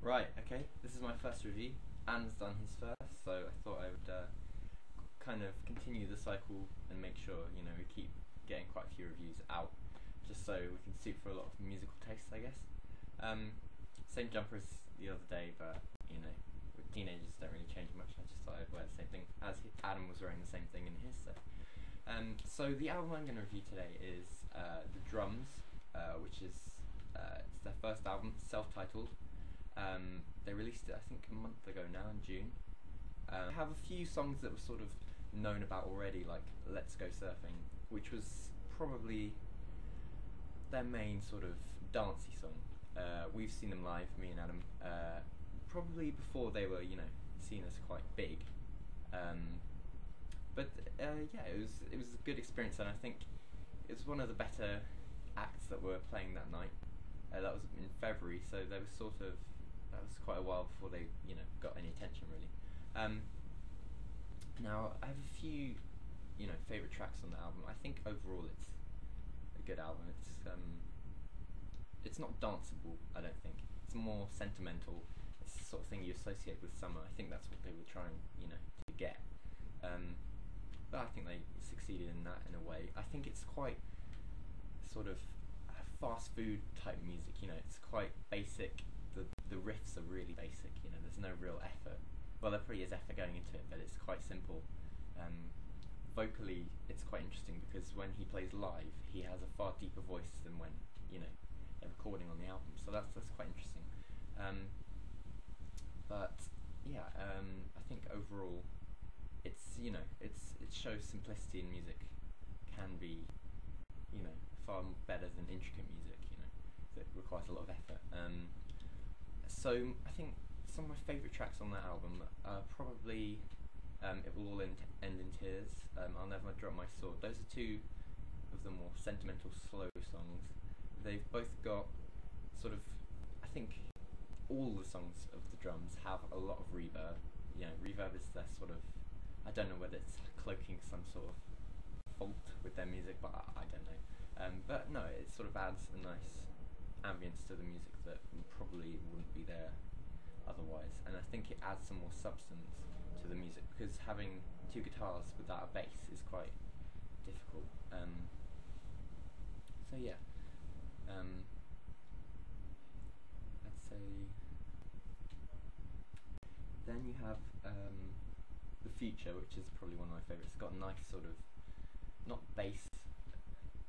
Right, okay, this is my first review. Anne's done his first, so I thought I would kind of continue the cycle and make sure, you know, we keep getting quite a few reviews out, just so we can suit for a lot of musical tastes, I guess. Same jumper as the other day, but, you know, with teenagers don't really change much. I just thought I'd wear the same thing, as Adam was wearing the same thing in his set. So the album I'm going to review today is The Drums, which is it's their first album, self-titled. They released it, I think, a month ago now, in June. I have a few songs that were sort of known about already, like Let's Go Surfing, which was probably their main sort of dancey song. We've seen them live, me and Adam, probably before they were, you know, seen as quite big. But yeah, it was a good experience, and I think it was one of the better acts that were playing that night. That was in February, so that was quite a while before they, you know, got any attention really. Now I have a few, you know, favourite tracks on the album. I think overall it's a good album. It's not danceable, I don't think. It's more sentimental. It's the sort of thing you associate with summer. I think that's what they were trying, you know, to get. But I think they succeeded in that in a way. I think it's quite sort of fast food type music, you know, it's quite basic. The riffs are really basic, you know, there's no real effort. Well, there probably is effort going into it, but it's quite simple. Vocally, it's quite interesting because when he plays live, he has a far deeper voice than when, you know, they're recording on the album, so that's quite interesting. But yeah, I think overall, it's, you know, it shows simplicity in music can be, you know, far better than intricate music, you know, that requires a lot of effort. So I think some of my favourite tracks on that album are probably It Will All End in Tears, I'll Never Drop My Sword. Those are two of the more sentimental, slow songs. They've both got sort of, I think all the songs of The Drums have a lot of reverb. You know, reverb is their sort of, I don't know whether it's cloaking some sort of fault with their music, but I don't know. But no, it sort of adds a nice ambience to the music that probably wouldn't be there otherwise, and I think it adds some more substance to the music, because having two guitars without a bass is quite difficult. So yeah, let's say then you have The Future, which is probably one of my favourites. It's got a nice sort of, not bass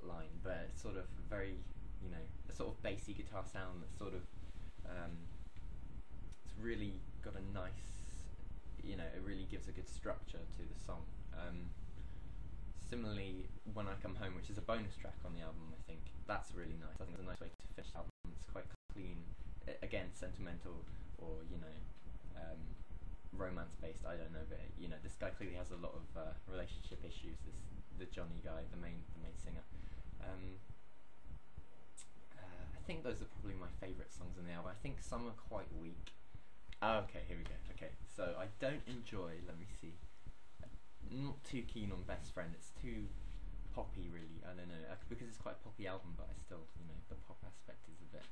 line, but it's sort of very, you know, a sort of bassy guitar sound that sort of, it's really got a nice, you know, it really gives a good structure to the song. Similarly, When I Come Home, which is a bonus track on the album, I think that's really nice. I think it's a nice way to finish the album. It's quite clean, again sentimental, or, you know, romance based, I don't know, but, you know, this guy clearly has a lot of relationship issues, the Johnny guy, the main singer. I think those are probably my favourite songs on the album. I think some are quite weak. Okay, here we go. Okay, so I don't enjoy, let me see, I'm not too keen on Best Friend. It's too poppy really, I don't know, because it's quite a poppy album, but I still, you know, the pop aspect is a bit.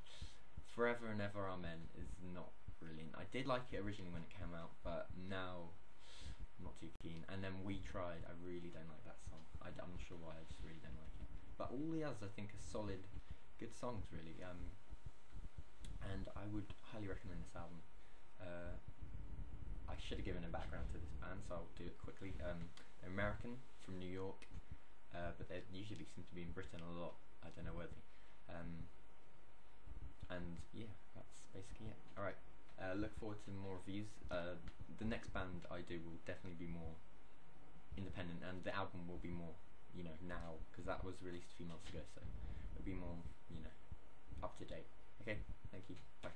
Forever and Ever Amen is not brilliant. I did like it originally when it came out, but now I'm not too keen. And then We Tried, I really don't like that song. I'm not sure why, I just really don't like it. But all the others I think are solid, good songs really, and I would highly recommend this album. I should have given a background to this band, so I'll do it quickly. They're American, from New York, but they usually seem to be in Britain a lot. I don't know whether. And yeah, that's basically it. Alright, look forward to more reviews. The next band I do will definitely be more independent, and the album will be more, you know, now, because that was released a few months ago, so it'll be more, you know, up to date. Okay, thank you, bye.